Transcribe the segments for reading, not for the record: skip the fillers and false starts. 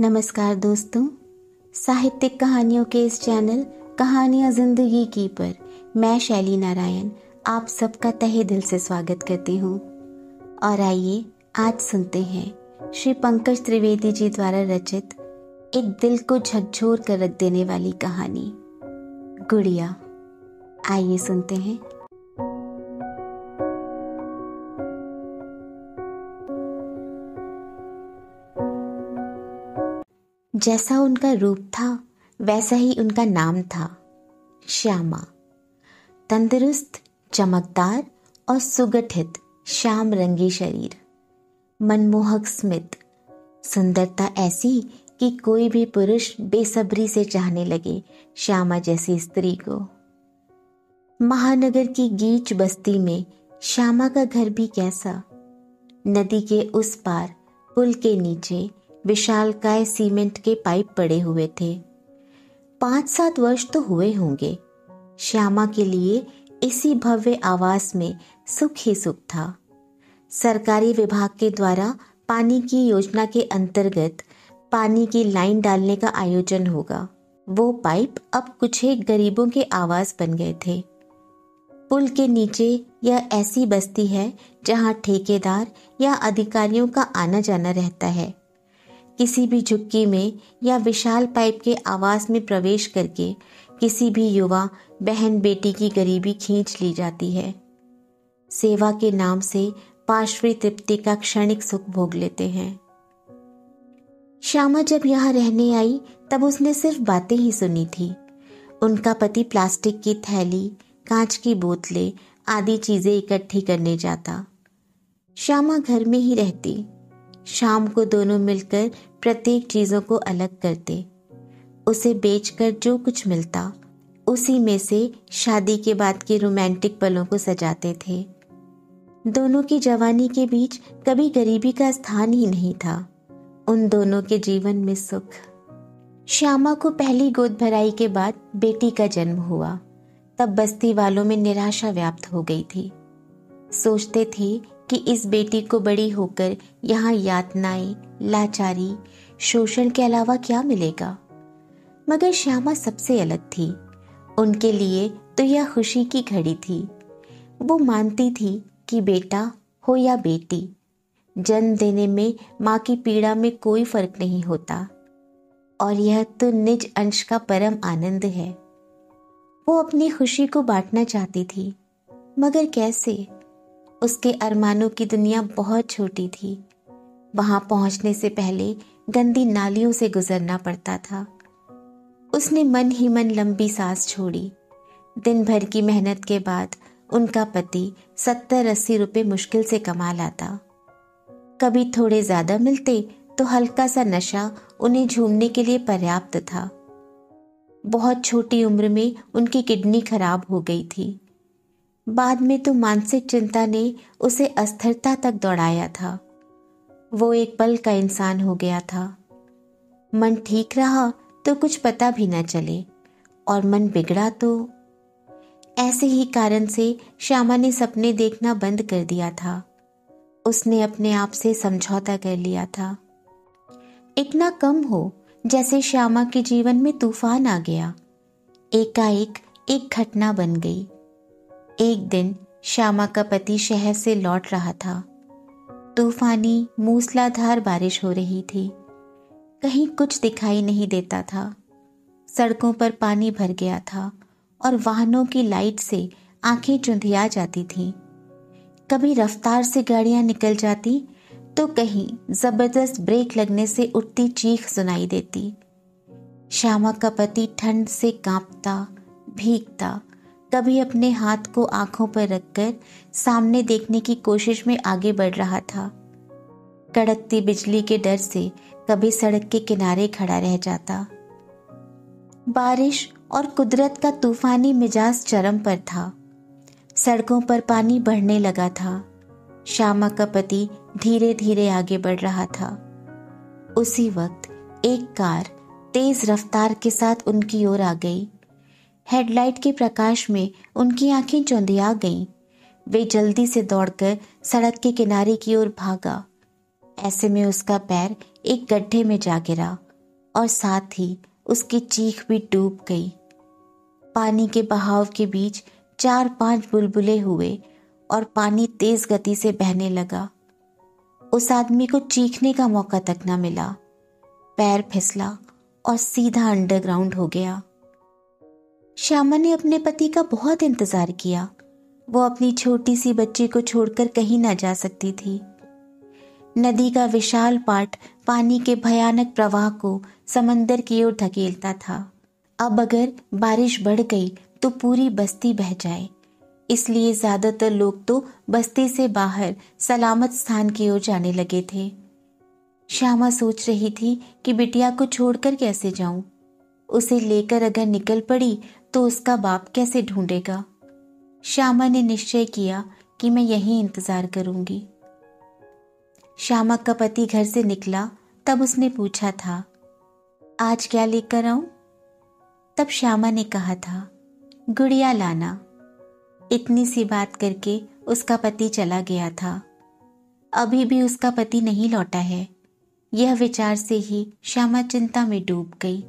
नमस्कार दोस्तों, साहित्यिक कहानियों के इस चैनल कहानियाँ जिंदगी की पर मैं शैली नारायण आप सबका तहे दिल से स्वागत करती हूँ। और आइए आज सुनते हैं श्री पंकज त्रिवेदी जी द्वारा रचित एक दिल को झकझोर कर रख देने वाली कहानी गुड़िया। आइए सुनते हैं। जैसा उनका रूप था वैसा ही उनका नाम था, श्यामा। तंदुरुस्त, चमकदार और सुगठित श्याम रंगी शरीर, मनमोहक स्मित, सुंदरता ऐसी कि कोई भी पुरुष बेसब्री से चाहने लगे श्यामा जैसी स्त्री को। महानगर की गीच बस्ती में श्यामा का घर भी कैसा। नदी के उस पार पुल के नीचे विशालकाय सीमेंट के पाइप पड़े हुए थे। 5-7 वर्ष तो हुए होंगे। श्यामा के लिए इसी भव्य आवास में सुख ही सुख था। सरकारी विभाग के द्वारा पानी की योजना के अंतर्गत पानी की लाइन डालने का आयोजन होगा। वो पाइप अब कुछ एक गरीबों के आवास बन गए थे। पुल के नीचे यह ऐसी बस्ती है जहां ठेकेदार या अधिकारियों का आना जाना रहता है। किसी भी झुग्गी में या विशाल पाइप के आवास में प्रवेश करके किसी भी युवा बहन बेटी की गरीबी खींच ली जाती है। सेवा के नाम से पार्श्वी तृप्ति का क्षणिक सुख भोग लेते हैं। श्यामा जब यहाँ रहने आई तब उसने सिर्फ बातें ही सुनी थी। उनका पति प्लास्टिक की थैली, कांच की बोतलें आदि चीजें इकट्ठी करने जाता। श्यामा घर में ही रहती। शाम को दोनों मिलकर प्रत्येक चीजों को अलग करते। उसे बेचकर जो कुछ मिलता उसी में से शादी के बाद के रोमांटिक पलों को सजाते थे। दोनों की जवानी के बीच कभी गरीबी का स्थान ही नहीं था। उन दोनों के जीवन में सुख। श्यामा को पहली गोद भराई के बाद बेटी का जन्म हुआ। तब बस्ती वालों में निराशा व्याप्त हो गई थी। सोचते थे कि इस बेटी को बड़ी होकर यहाँ यातनाएं, लाचारी, शोषण के अलावा क्या मिलेगा। मगर श्यामा सबसे अलग थी। उनके लिए तो यह खुशी की घड़ी थी। वो मानती थी कि बेटा हो या बेटी, जन्म देने में माँ की पीड़ा में कोई फर्क नहीं होता और यह तो निज अंश का परम आनंद है। वो अपनी खुशी को बांटना चाहती थी, मगर कैसे। उसके अरमानों की दुनिया बहुत छोटी थी। वहां पहुंचने से पहले गंदी नालियों से गुजरना पड़ता था। उसने मन ही मन लंबी सांस छोड़ी। दिन भर की मेहनत के बाद उनका पति 70-80 रुपए मुश्किल से कमा लाता। कभी थोड़े ज्यादा मिलते तो हल्का सा नशा उन्हें झूमने के लिए पर्याप्त था। बहुत छोटी उम्र में उनकी किडनी खराब हो गई थी। बाद में तो मानसिक चिंता ने उसे अस्थिरता तक दौड़ाया था। वो एक पल का इंसान हो गया था। मन ठीक रहा तो कुछ पता भी न चले और मन बिगड़ा तो। ऐसे ही कारण से श्यामा ने सपने देखना बंद कर दिया था। उसने अपने आप से समझौता कर लिया था। इतना कम हो जैसे श्यामा के जीवन में तूफान आ गया। एकाएक एक घटना बन गई। एक दिन श्यामा का पति शहर से लौट रहा था। तूफानी मूसलाधार बारिश हो रही थी। कहीं कुछ दिखाई नहीं देता था। सड़कों पर पानी भर गया था और वाहनों की लाइट से आंखें चुंधिया जाती थीं। कभी रफ्तार से गाड़ियां निकल जाती तो कहीं जबरदस्त ब्रेक लगने से उठती चीख सुनाई देती। श्यामा का पति ठंड से कांपता, भीगता, कभी अपने हाथ को आंखों पर रखकर सामने देखने की कोशिश में आगे बढ़ रहा था। कड़कती बिजली के डर से कभी सड़क के किनारे खड़ा रह जाता। बारिश और कुदरत का तूफानी मिजाज चरम पर था। सड़कों पर पानी बढ़ने लगा था। श्यामा का पति धीरे धीरे आगे बढ़ रहा था। उसी वक्त एक कार तेज रफ्तार के साथ उनकी ओर आ गई। हेडलाइट के प्रकाश में उनकी आंखें चौंधिया गईं। वे जल्दी से दौड़कर सड़क के किनारे की ओर भागा। ऐसे में उसका पैर एक गड्ढे में जा गिरा और साथ ही उसकी चीख भी डूब गई। पानी के बहाव के बीच 4-5 बुलबुले हुए और पानी तेज गति से बहने लगा। उस आदमी को चीखने का मौका तक न मिला। पैर फिसला और सीधा अंडरग्राउंड हो गया। श्यामा ने अपने पति का बहुत इंतजार किया। वो अपनी छोटी सी बच्ची को छोड़कर कहीं न जा सकती थी। नदी का विशाल पाट पानी के भयानक प्रवाह को समंदर की ओर धकेलता था। अब अगर बारिश बढ़ गई तो पूरी बस्ती बह जाए, इसलिए ज्यादातर लोग तो बस्ती से बाहर सलामत स्थान की ओर जाने लगे थे। श्यामा सोच रही थी कि बिटिया को छोड़कर कैसे जाऊं। उसे लेकर अगर निकल पड़ी तो उसका बाप कैसे ढूंढेगा। श्यामा ने निश्चय किया कि मैं यहीं इंतजार करूंगी। श्यामा का पति घर से निकला तब उसने पूछा था, आज क्या लेकर आऊं? तब श्यामा ने कहा था, गुड़िया लाना। इतनी सी बात करके उसका पति चला गया था। अभी भी उसका पति नहीं लौटा है। यह विचार से ही श्यामा चिंता में डूब गई।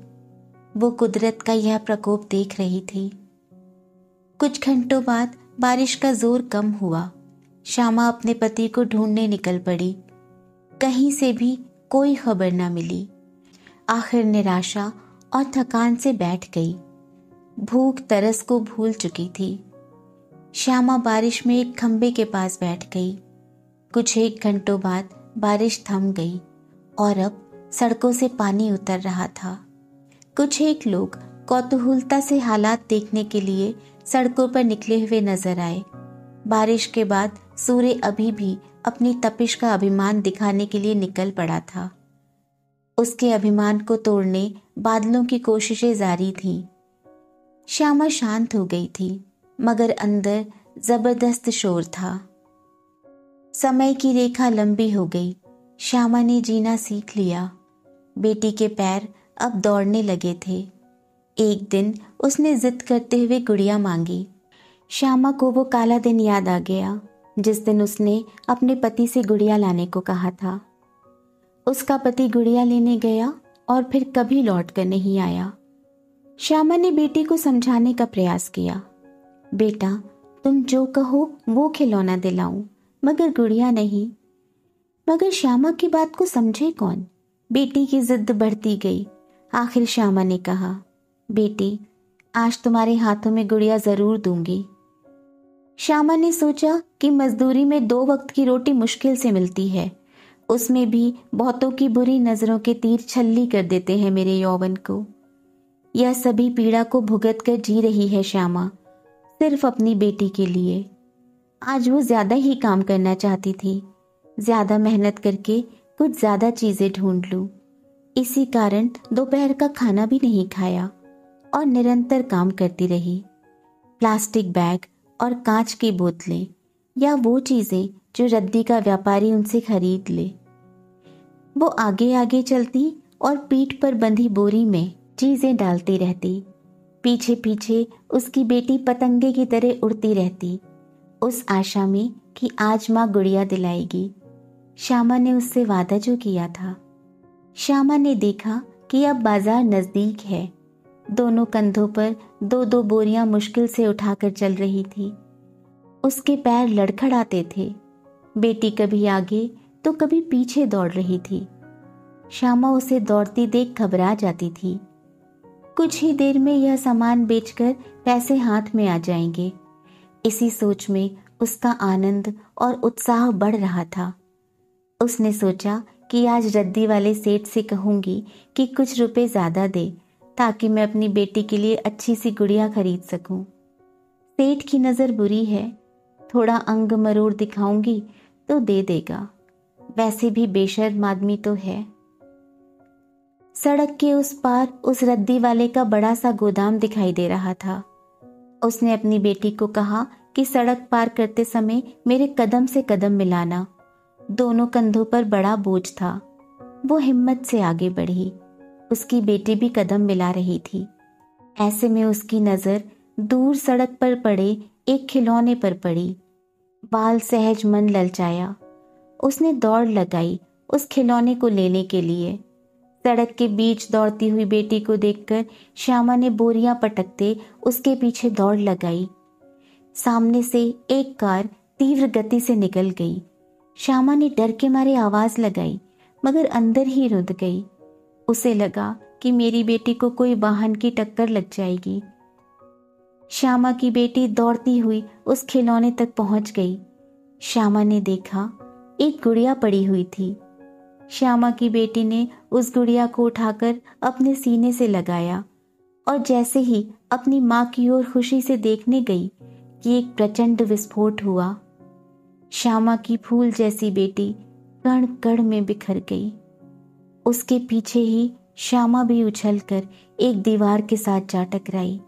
वो कुदरत का यह प्रकोप देख रही थी। कुछ घंटों बाद बारिश का जोर कम हुआ। श्यामा अपने पति को ढूंढने निकल पड़ी। कहीं से भी कोई खबर न मिली। आखिर निराशा और थकान से बैठ गई। भूख तरस को भूल चुकी थी। श्यामा बारिश में एक खंबे के पास बैठ गई। कुछ 1 घंटों बाद बारिश थम गई और अब सड़कों से पानी उतर रहा था। कुछ एक लोग कौतूहलता से हालात देखने के लिए सड़कों पर निकले हुए नजर आए। बारिश के बाद सूर्य अभी भी अपनी तपिश का अभिमान दिखाने के लिए निकल पड़ा था। उसके अभिमान को तोड़ने बादलों की कोशिशें जारी थीं। श्यामा शांत हो गई थी, मगर अंदर जबरदस्त शोर था। समय की रेखा लंबी हो गई। श्यामा ने जीना सीख लिया। बेटी के पैर अब दौड़ने लगे थे। एक दिन उसने जिद करते हुए गुड़िया मांगी। श्यामा को वो काला दिन याद आ गया जिस दिन उसने अपने पति से गुड़िया लाने को कहा था। उसका पति गुड़िया लेने गया और फिर कभी लौट कर नहीं आया। श्यामा ने बेटी को समझाने का प्रयास किया, बेटा तुम जो कहो वो खिलौना दिलाऊं, मगर गुड़िया नहीं। मगर श्यामा की बात को समझे कौन। बेटी की जिद बढ़ती गई। आखिर श्यामा ने कहा, बेटी आज तुम्हारे हाथों में गुड़िया जरूर दूंगी। श्यामा ने सोचा कि मजदूरी में 2 वक्त की रोटी मुश्किल से मिलती है, उसमें भी बहुतों की बुरी नजरों के तीर छल्ली कर देते हैं मेरे यौवन को। यह सभी पीड़ा को भुगत कर जी रही है श्यामा, सिर्फ अपनी बेटी के लिए। आज वो ज्यादा ही काम करना चाहती थी, ज्यादा मेहनत करके कुछ ज्यादा चीजें ढूंढ लूं। इसी कारण दोपहर का खाना भी नहीं खाया और निरंतर काम करती रही। प्लास्टिक बैग और कांच की बोतलें या वो चीजें जो रद्दी का व्यापारी उनसे खरीद ले। वो आगे आगे चलती और पीठ पर बंधी बोरी में चीजें डालती रहती। पीछे पीछे उसकी बेटी पतंगे की तरह उड़ती रहती, उस आशा में कि आज माँ गुड़िया दिलाएगी। श्यामा ने उससे वादा जो किया था। श्यामा ने देखा कि अब बाजार नजदीक है। दोनों कंधों पर 2-2 बोरियां मुश्किल से उठाकर चल रही थी। उसके पैर लड़खड़ाते थे। बेटी कभी आगे तो कभी पीछे दौड़ रही थी। श्यामा उसे दौड़ती देख घबरा जाती थी। कुछ ही देर में यह सामान बेचकर पैसे हाथ में आ जाएंगे, इसी सोच में उसका आनंद और उत्साह बढ़ रहा था। उसने सोचा कि आज रद्दी वाले सेठ से कहूंगी कि कुछ रुपए ज्यादा दे, ताकि मैं अपनी बेटी के लिए अच्छी सी गुड़िया खरीद सकूं। सेठ की नजर बुरी है, थोड़ा अंग मरोड़ दिखाऊंगी तो दे देगा। वैसे भी बेशर्म आदमी तो है। सड़क के उस पार उस रद्दी वाले का बड़ा सा गोदाम दिखाई दे रहा था। उसने अपनी बेटी को कहा कि सड़क पार करते समय मेरे कदम से कदम मिलाना। दोनों कंधों पर बड़ा बोझ था। वो हिम्मत से आगे बढ़ी। उसकी बेटी भी कदम मिला रही थी। ऐसे में उसकी नजर दूर सड़क पर पड़े एक खिलौने पर पड़ी। बाल सहज मन ललचाया। उसने दौड़ लगाई उस खिलौने को लेने के लिए। सड़क के बीच दौड़ती हुई बेटी को देखकर श्यामा ने बोरियां पटकते उसके पीछे दौड़ लगाई। सामने से एक कार तीव्र गति से निकल गई। श्यामा ने डर के मारे आवाज लगाई, मगर अंदर ही रुंध गई। उसे लगा कि मेरी बेटी को कोई वाहन की टक्कर लग जाएगी। श्यामा की बेटी दौड़ती हुई उस खिलौने तक पहुंच गई। श्यामा ने देखा एक गुड़िया पड़ी हुई थी। श्यामा की बेटी ने उस गुड़िया को उठाकर अपने सीने से लगाया और जैसे ही अपनी मां की ओर खुशी से देखने गई कि एक प्रचंड विस्फोट हुआ। श्यामा की फूल जैसी बेटी कण कण में बिखर गई। उसके पीछे ही श्यामा भी उछलकर एक दीवार के साथ जा टकराई।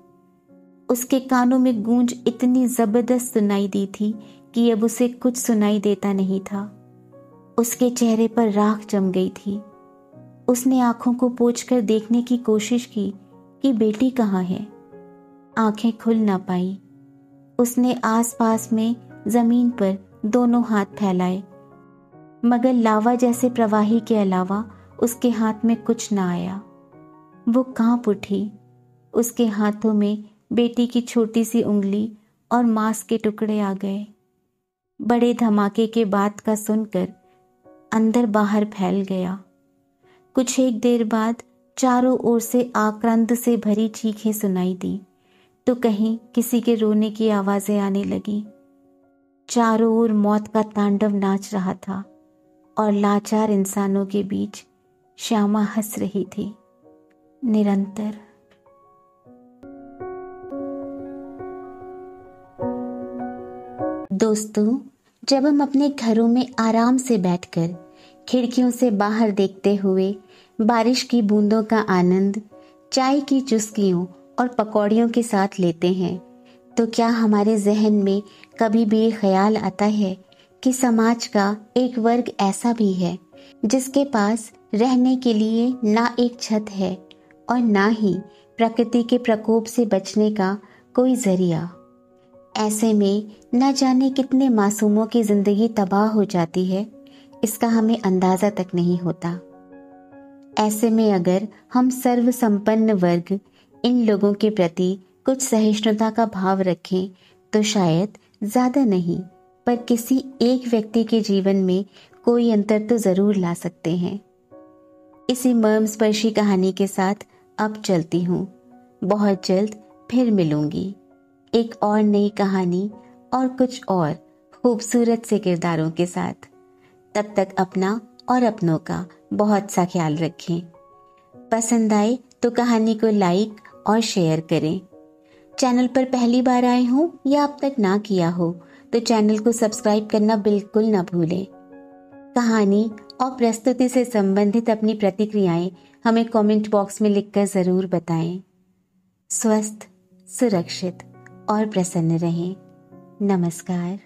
उसके कानों में गूंज इतनी जबरदस्त सुनाई दी थी कि अब उसे कुछ सुनाई देता नहीं था। उसके चेहरे पर राख जम गई थी। उसने आंखों को पोंछकर देखने की कोशिश की कि बेटी कहाँ है। आंखें खुल ना पाई। उसने आसपास में जमीन पर दोनों हाथ फैलाए, मगर लावा जैसे प्रवाही के अलावा उसके हाथ में कुछ ना आया। वो कांप उठी। उसके हाथों में बेटी की छोटी सी उंगली और मांस के टुकड़े आ गए। बड़े धमाके के बाद का सुनकर अंदर बाहर फैल गया। कुछ एक देर बाद चारों ओर से आक्रांत से भरी चीखें सुनाई दी, तो कहीं किसी के रोने की आवाजें आने लगी। चारों ओर मौत का तांडव नाच रहा था और लाचार इंसानों के बीच श्यामा हंस रही थी, निरंतर। दोस्तों, जब हम अपने घरों में आराम से बैठकर खिड़कियों से बाहर देखते हुए बारिश की बूंदों का आनंद चाय की चुस्कियों और पकौड़ियों के साथ लेते हैं, तो क्या हमारे जहन में कभी भी ये ख्याल आता है कि समाज का एक वर्ग ऐसा भी है जिसके पास रहने के लिए ना एक छत है और ना ही प्रकृति के प्रकोप से बचने का कोई जरिया। ऐसे में न जाने कितने मासूमों की जिंदगी तबाह हो जाती है, इसका हमें अंदाजा तक नहीं होता। ऐसे में अगर हम सर्व संपन्न वर्ग इन लोगों के प्रति कुछ सहिष्णुता का भाव रखें, तो शायद ज्यादा नहीं पर किसी एक व्यक्ति के जीवन में कोई अंतर तो जरूर ला सकते हैं। इसी मर्मस्पर्शी कहानी के साथ अब चलती हूँ। बहुत जल्द फिर मिलूंगी एक और नई कहानी और कुछ और खूबसूरत से किरदारों के साथ। तब तक अपना और अपनों का बहुत सा ख्याल रखें। पसंद आए तो कहानी को लाइक और शेयर करें। चैनल पर पहली बार आए हो या अब तक ना किया हो तो चैनल को सब्सक्राइब करना बिल्कुल ना भूलें। कहानी और प्रस्तुति से संबंधित अपनी प्रतिक्रियाएं हमें कमेंट बॉक्स में लिखकर जरूर बताएं। स्वस्थ, सुरक्षित और प्रसन्न रहें। नमस्कार।